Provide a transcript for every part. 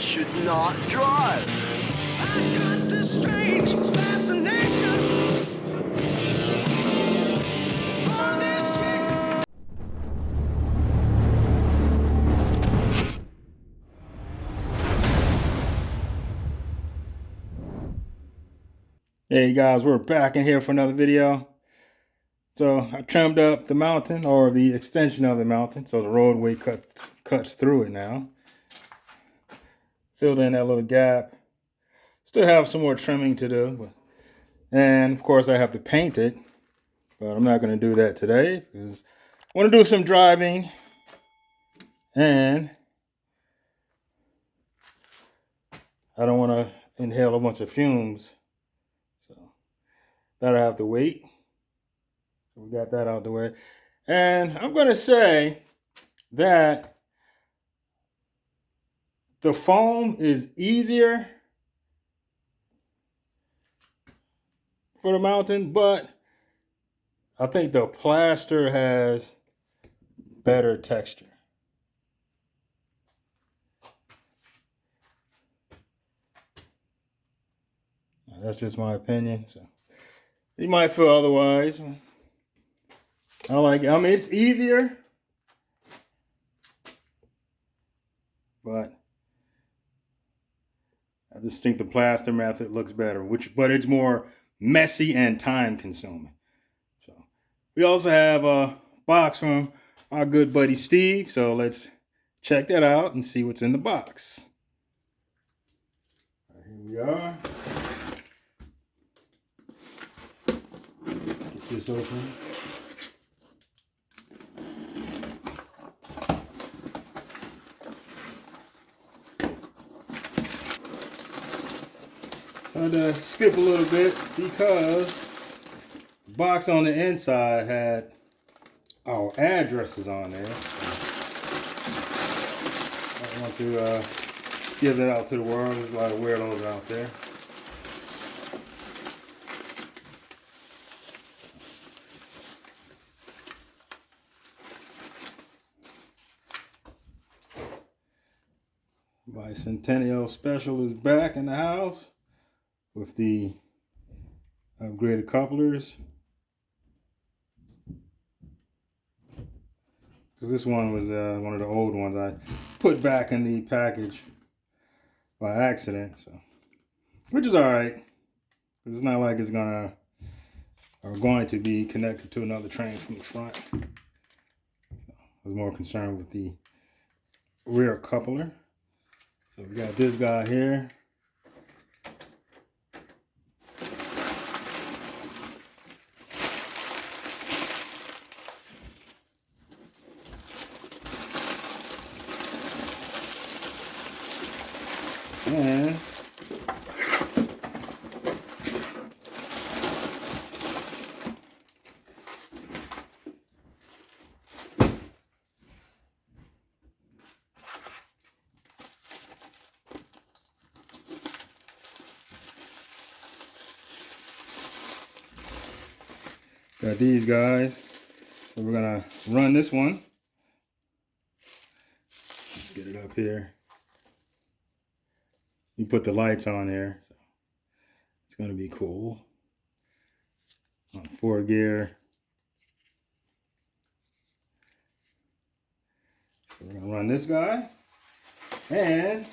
should not drive. I got this strange fascination for this chick. Hey guys, we're back in here for another video. So I trimmed up the mountain, or the extension of the mountain, so the roadway cuts through it now. Filled in that little gap. Still have some more trimming to do, and of course I have to paint it, but I'm not going to do that today because I want to do some driving, and I don't want to inhale a bunch of fumes. That'll have to wait. So we got that out the way. And I'm going to say that the foam is easier for the mountain, but I think the plaster has better texture. Now, that's just my opinion. So you might feel otherwise. I like it. I mean, it's easier, but I just think the plaster method looks better, but it's more messy and time consuming. So we also have a box from our good buddy Steve. So let's check that out and see what's in the box. Here we are. Get this open. I had to skip a little bit because the box on the inside had our addresses on there. I want to give that out to the world. There's a lot of weirdos out there. Bicentennial Special is back in the house with the upgraded couplers. Because this one was one of the old ones I put back in the package by accident, so which is all right. It's not like it's going to be connected to another train from the front. So I was more concerned with the rear coupler. So we got this guy here. And got these guys. So we're gonna run this one. Let's get it up here. You put the lights on there, so it's gonna be cool. On 4 gear. So we're gonna run this guy, and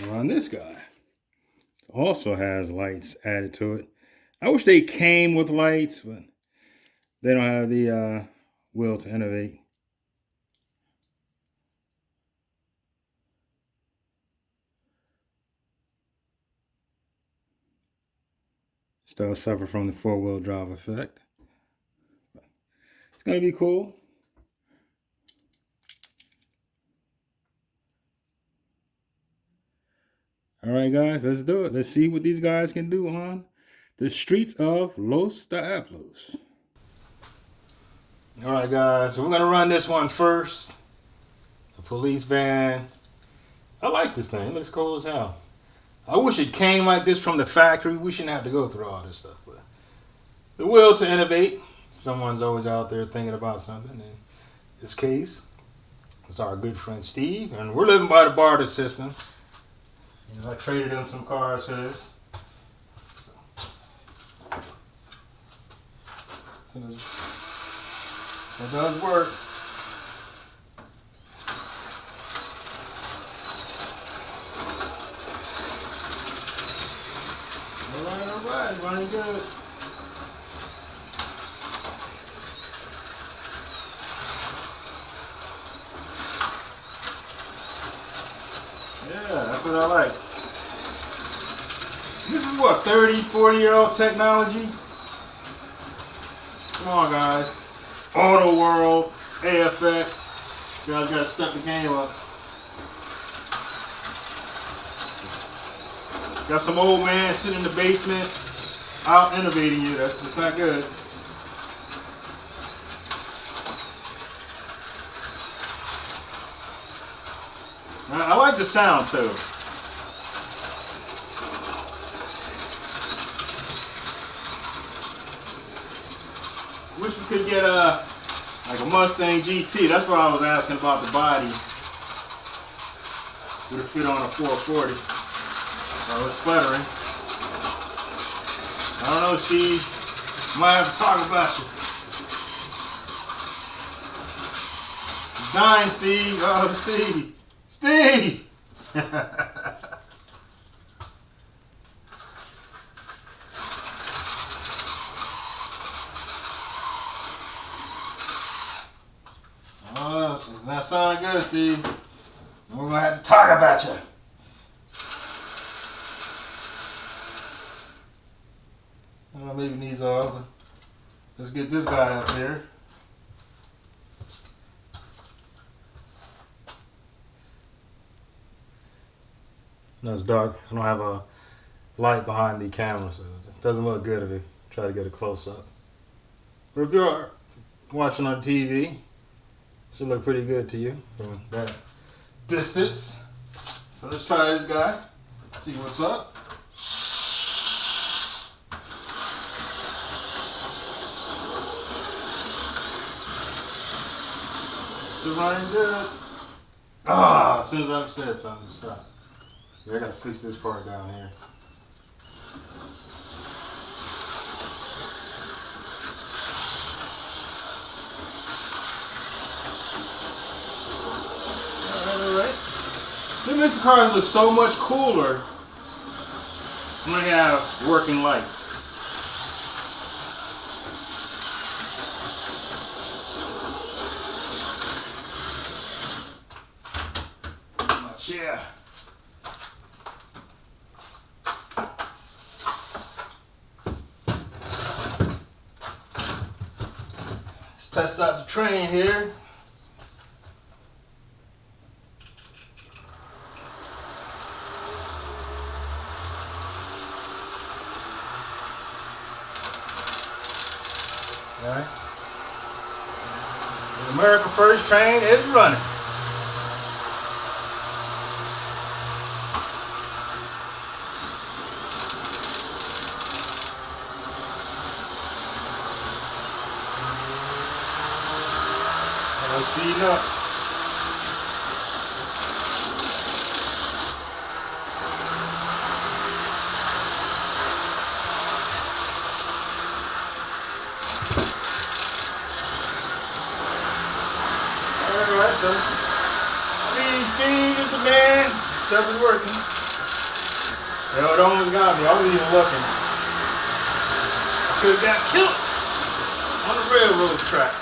run this guy. Also has lights added to it. I wish they came with lights, but they don't have the will to innovate. Still suffer from the 4-wheel drive effect. But it's gonna be cool. All right, guys, let's do it. Let's see what these guys can do on the streets of Los Diablos. All right, guys, so we're gonna run this one first. The police van. I like this thing. It looks cool as hell. I wish it came like this from the factory. We shouldn't have to go through all this stuff. But the will to innovate. Someone's always out there thinking about something. In this case, it's our good friend Steve. And we're living by the barter system. You know, I traded him some cars for this. So it does work. Alright, running good. Yeah, that's what I like. This is what, 30, 40-year-old technology? Come on, guys. Auto World, AFX. You guys got to step the game up. Got some old man sitting in the basement out innovating you. That's not good. I like the sound too. Wish we could get like a Mustang GT. That's what I was asking about the body. Would it fit on a 440? Oh, it's sputtering. I don't know, Steve. Might have to talk about you. It's dying, Steve. Oh, Steve. Steve! Oh, this is not sounding good, Steve. We're gonna have to talk about you. I don't know, maybe needs off, but let's get this guy up here. No, it's dark. I don't have a light behind the camera, so it doesn't look good if you try to get a close up. But if you're watching on TV, it should look pretty good to you from that distance. So let's try this guy, see what's up. Still running good. Ah, as soon as I've said something, stop. Yeah, I gotta fix this part down here. Alright. Since this car looks so much cooler, I'm gonna have working lights. My chair. Let's test out the train here. Alright. The America First train is running. Let's speed up. Alright, so Steve is the man. Stuff is working. Yo, it almost got me. I wasn't even looking. I could have got killed on the railroad tracks.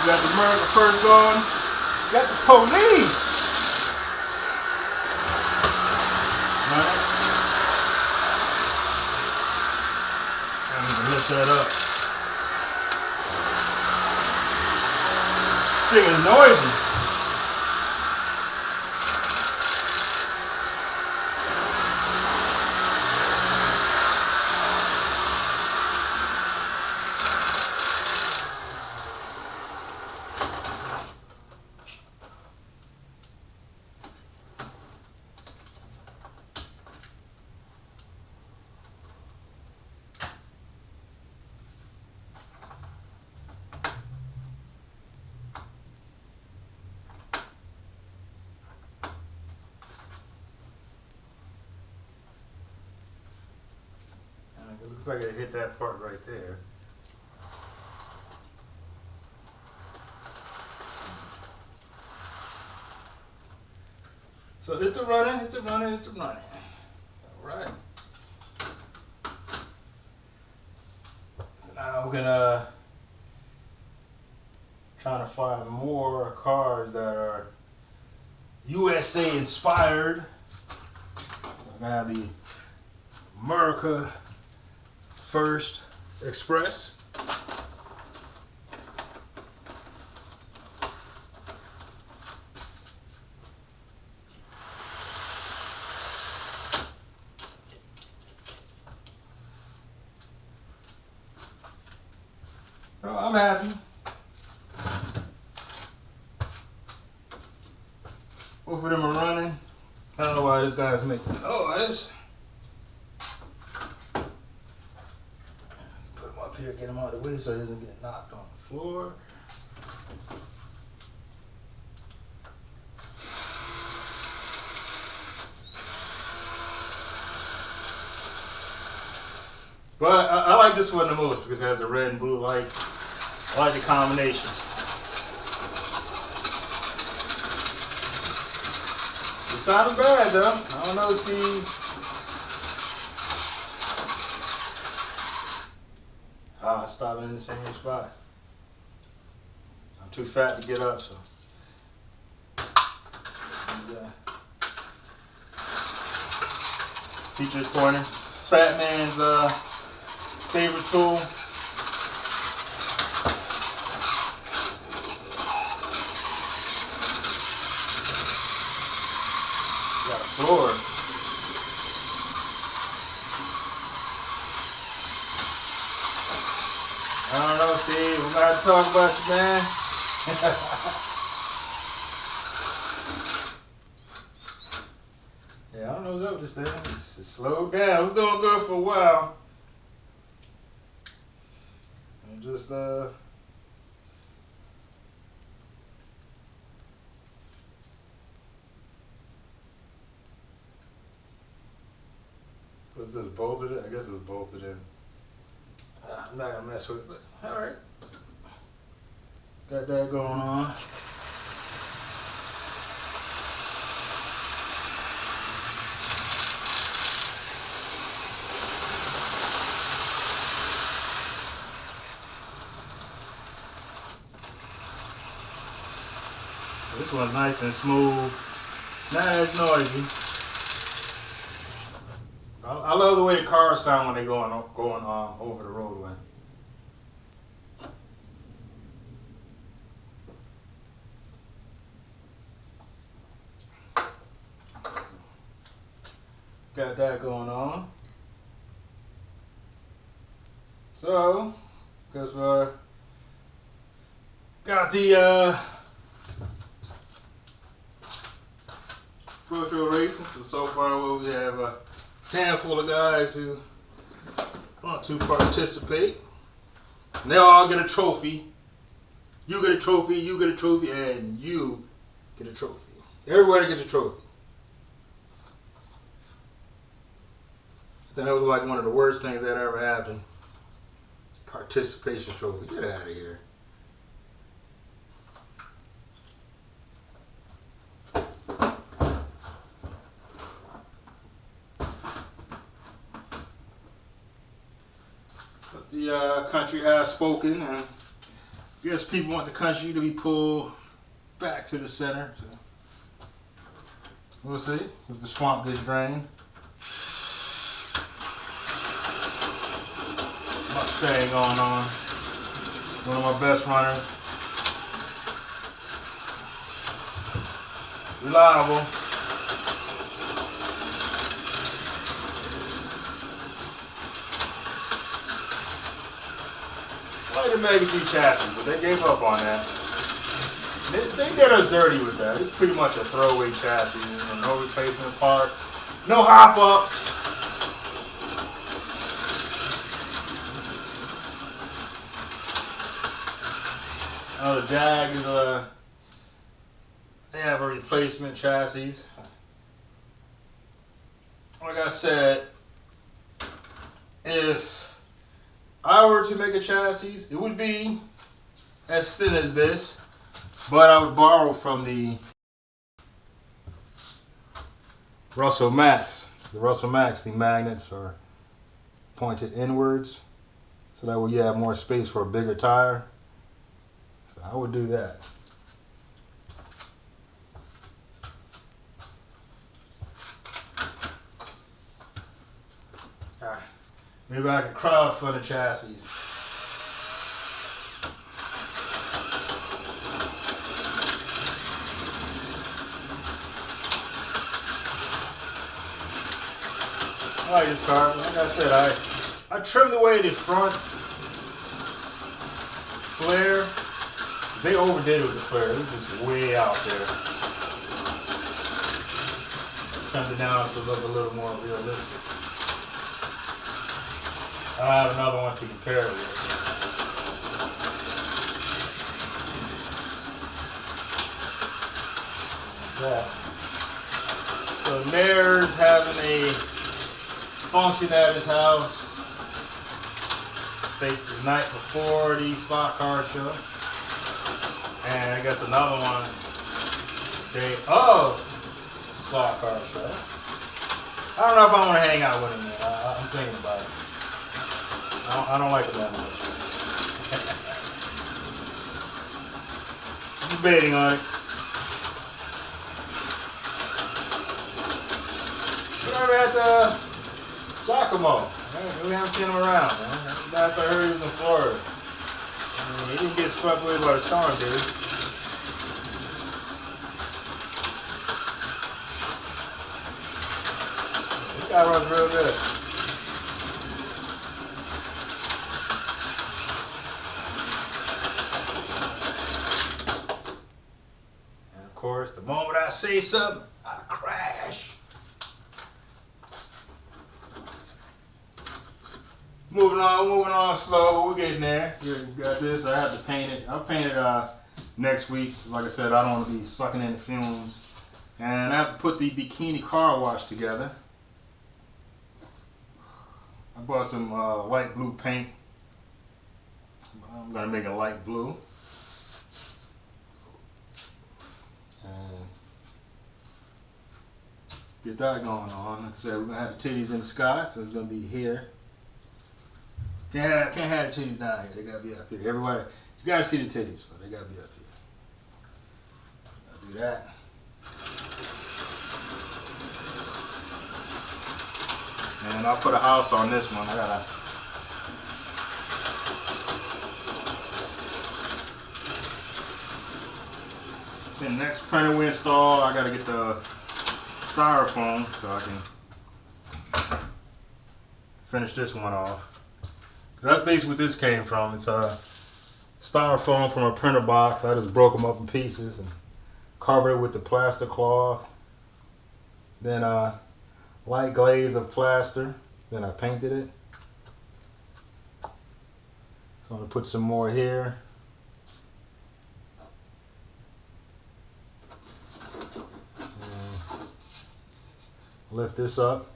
You got the America First going. You got the police. Alright. I'm gonna lift that up. thing is noisy. It looks like it hit that part right there. So it's a running, it's a running, it's a running. All right. So now we're gonna trying to find more cars that are USA inspired. So I got the America First Express. So I'm happy. Both of them are running. I don't know why this guy's making noise. Here, get him out of the way so he doesn't get knocked on the floor. But I like this one the most because it has the red and blue lights. I like the combination. It sounded bad though. I don't know, Steve. Stopping in the same spot. I'm too fat to get up, so. Teacher's corner. Fat man's favorite tool. Got a floor. I don't know, Steve. We're gonna have to talk about you, man. Yeah, I don't know what's up with this thing. It's slowed down. It was going good for a while. And just what's this, bolted it? I guess it's bolted in. I'm not gonna mess with it, but alright. Got that going on. This one's nice and smooth, not as noisy. I love the way the cars sound when they're going over the roadway. Got that going on. So, because we're got the virtual racing, so far we have a handful of guys who want to participate. And they all get a trophy. You get a trophy, you get a trophy, and you get a trophy. Everybody gets a trophy. I think that was like one of the worst things that ever happened. Participation trophy. Get out of here. But the country has spoken, and I guess people want the country to be pulled back to the center. So we'll see if the swamp gets drained. Mustang going on. One of my best runners. reliable. Like the Mega G chassis, but they gave up on that. They did us dirty with that. It's pretty much a throwaway chassis. You know, no replacement parts, no hop-ups. The Jag is they have a replacement chassis. Like I said, if I were to make a chassis, it would be as thin as this, but I would borrow from the Russell Max. The Russell Max, the magnets are pointed inwards, so that way you have more space for a bigger tire. So I would do that. Maybe I could crowdfund a chassis. I like this car. Like I said, I trimmed away the front flare. They overdid it with the flare. It was just way out there. Trimmed it down to look a little more realistic. I have another one to compare it with. Yeah. So Nair's having a function at his house. I think the night before the slot car show. And I guess another one day of the slot car show. I don't know if I want to hang out with him there. I'm thinking about it. I don't like it that much. I'm debating on it. We're at the Giacomo. We haven't seen him around, man. Last I heard he was in Florida. I mean, he didn't get swept away by the storm, did he? This guy runs real good. Of course, the moment I say something, I crash. Moving on slow. We're getting there. Here, got this. I have to paint it. I'll paint it next week. Like I said, I don't want to be sucking in the fumes. And I have to put the bikini car wash together. I bought some light blue paint. I'm going to make it light blue. Get that going on. Like I said, we're gonna have the titties in the sky, so it's gonna be here. Can't have the titties down here. They gotta be up here. Everybody, you gotta see the titties, but they gotta be up here. I'll do that. And I'll put a house on this one. I gotta. The next printer we install, I gotta get the styrofoam so I can finish this one off. That's basically what this came from. It's a styrofoam from a printer box. I just broke them up in pieces and covered it with the plaster cloth. Then light glaze of plaster. Then I painted it. So I'm gonna put some more here. Lift this up.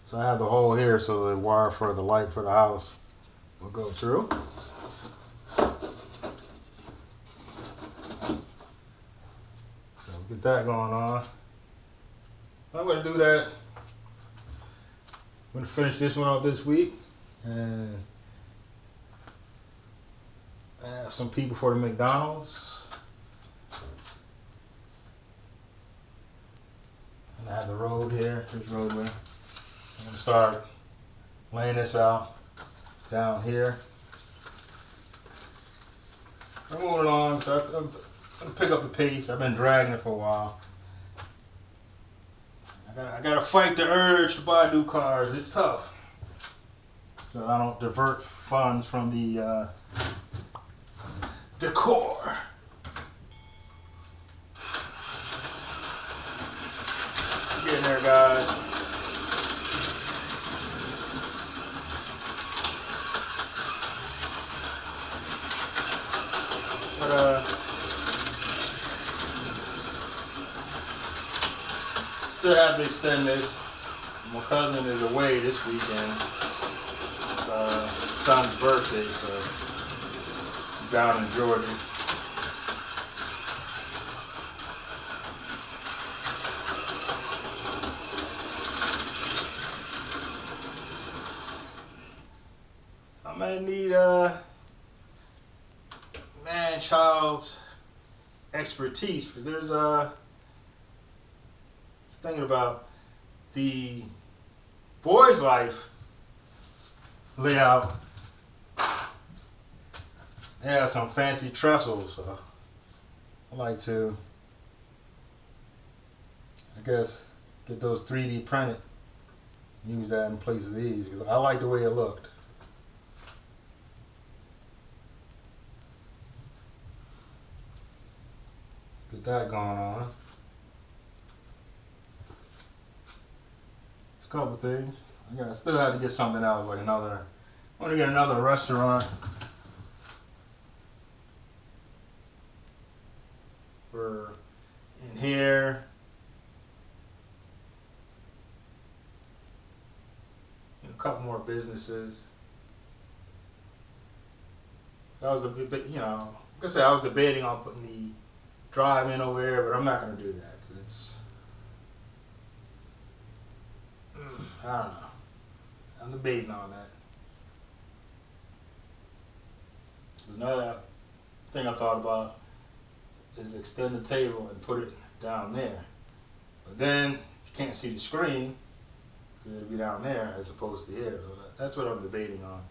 So I have the hole here so the wire for the light for the house will go through. So get that going on. I'm going to do that. I'm going to finish this one off this week. And I have some people for the McDonald's. I have the road here, this roadway. I'm going to start laying this out down here. I'm moving along, so I'm going to pick up the pace. I've been dragging it for a while. I gotta fight the urge to buy new cars. It's tough. So I don't divert funds from the decor. Getting there, guys. But still have to extend this. My cousin is away this weekend. It's son's birthday, so he's down in Georgia. I might need man-child's expertise, because there's thinking about the boys' life layout. They have some fancy trestles, so I like to, I guess, get those 3D printed, use that in place of these, because I like the way it looked. Get that going on. It's a couple things. I still have to get something else, like another. I want to get another restaurant for in here. A couple more businesses. That was like I said, I was debating on putting the drive-in over there, but I'm not going to do that because it's, I don't know. I'm debating on that. Another thing I thought about is extend the table and put it down there. But then you can't see the screen because it'll be down there as opposed to here. So that's what I'm debating on.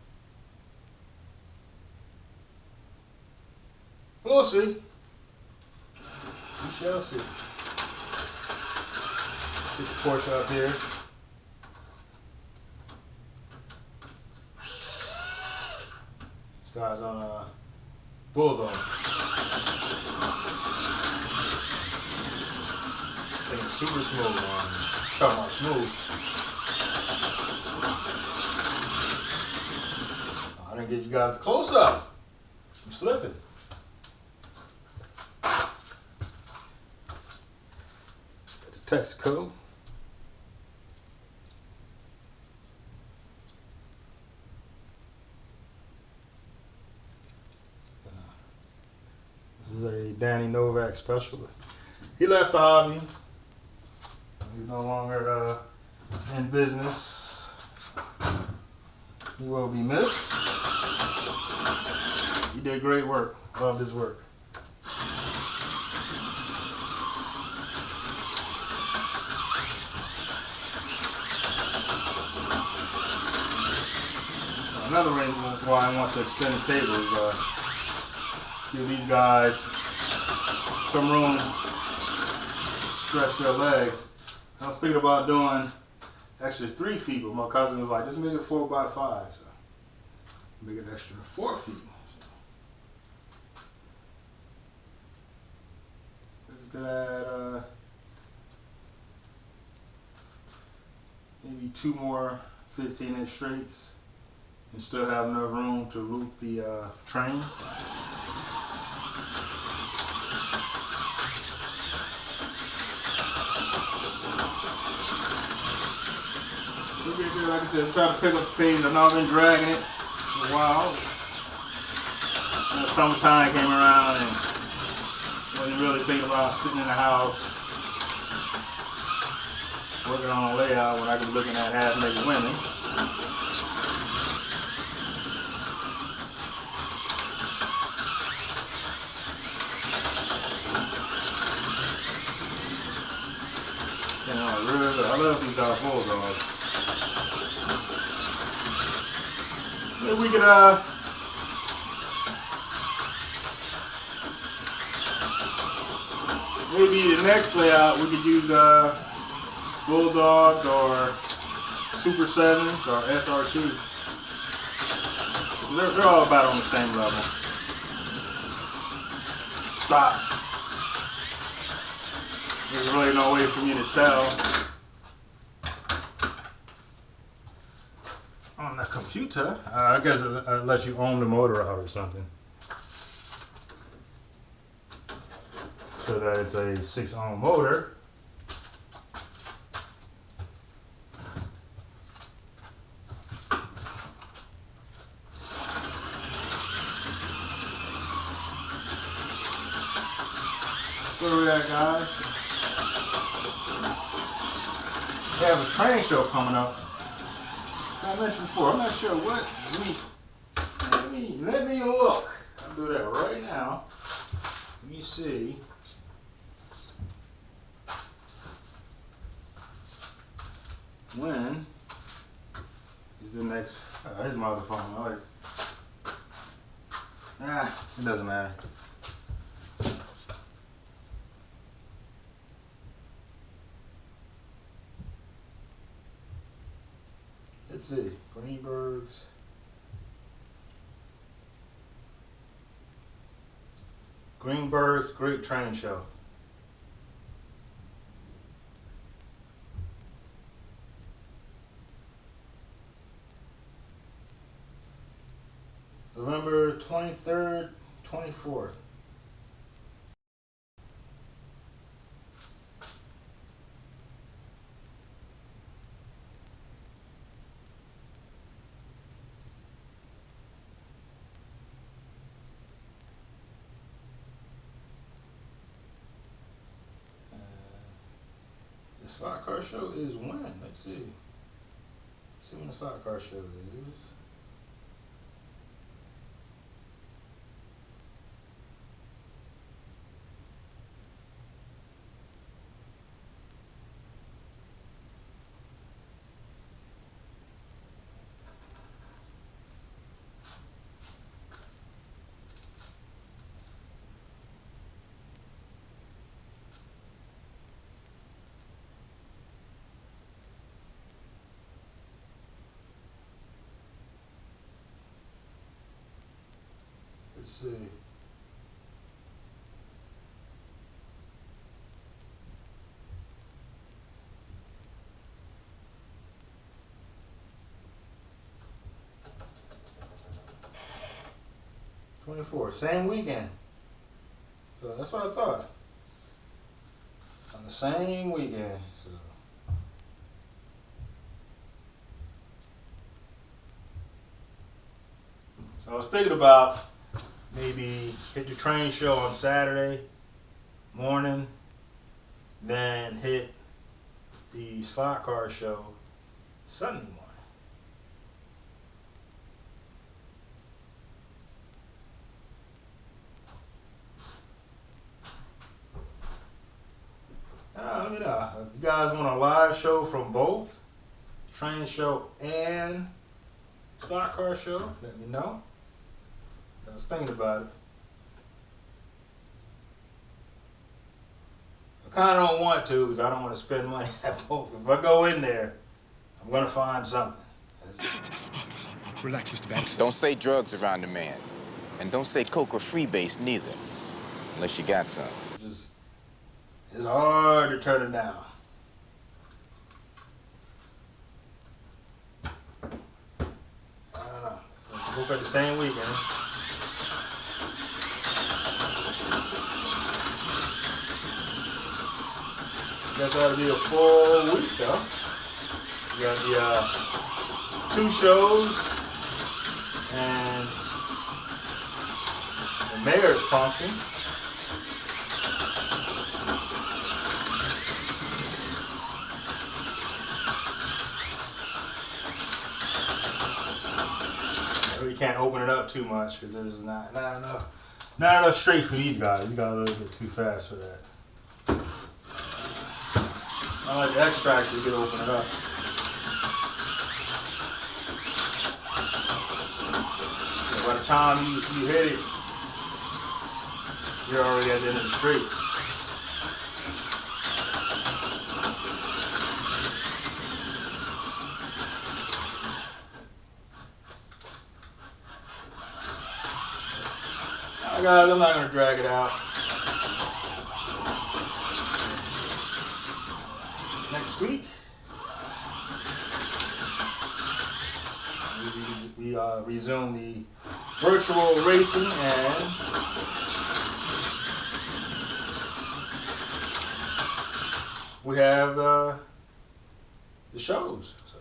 We'll see. We shall see. Get the Porsche up here. This guy's on a Bulldog. Thing is super smooth, man. Talking about smooth. I didn't get you guys the close up. I'm slipping. Texaco. This is a Danny Novak special. He left the hobby. He's no longer in business. He will be missed. He did great work. Loved his work. Another reason why I want to extend the table is give these guys some room to stretch their legs. I was thinking about doing actually 3 feet, but my cousin was like, just make it 4x5. So make it extra 4 feet. Let's get at maybe 2 more 15-inch straights. And still have enough room to loop the train. Like I said, I'm trying to pick up things. I've not been dragging it for a while. Summertime came around and wasn't really thinking about sitting in the house working on a layout when I could be looking at half-naked women. I love these Bulldogs. Maybe we could maybe the next layout we could use Bulldogs or Super 7s or SR2. They're all about on the same level. Stop. There's really no way for me to tell on the computer. I guess it lets you own the motor out or something. So that it's a 6-ohm motor. Where we at, guys? We have a train show coming up. I mentioned before, I'm not sure what. Let me look. I'll do that right now. Let me see. When is the next? Here's my other phone. It doesn't matter. Let's see. Greenberg's Great Train Show. November 23rd, 24th. The slot car show is when? Let's see. Let's see when the slot car show is. Let's see. Same weekend. So that's what I thought. On the same weekend. So I was thinking about maybe hit the train show on Saturday morning, then hit the slot car show Sunday morning. Let me know. If you guys want a live show from both train show and slot car show, let me know. I was thinking about it. I kind of don't want to because I don't want to spend money at both. If I go in there, I'm going to find something. Relax, Mr. Banks. Don't say drugs around the man. And don't say coke or freebase neither. Unless you got some. It's hard to turn it down. I don't know. Both at the same weekend. Guess that'll be a full week though. We got the 2 shows and the mayor's function. We can't open it up too much because there's not enough straight for these guys. You got a little bit too fast for that. I like the extract, you can open it up. So by the time you hit it, you're already at the end of the street. Alright guys, I'm not going to drag it out. Next week, we resume the virtual racing and we have the shows. So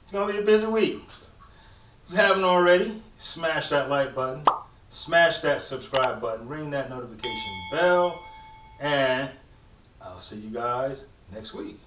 it's going to be a busy week. If you haven't already, smash that like button, smash that subscribe button, ring that notification bell, and I'll see you guys next week.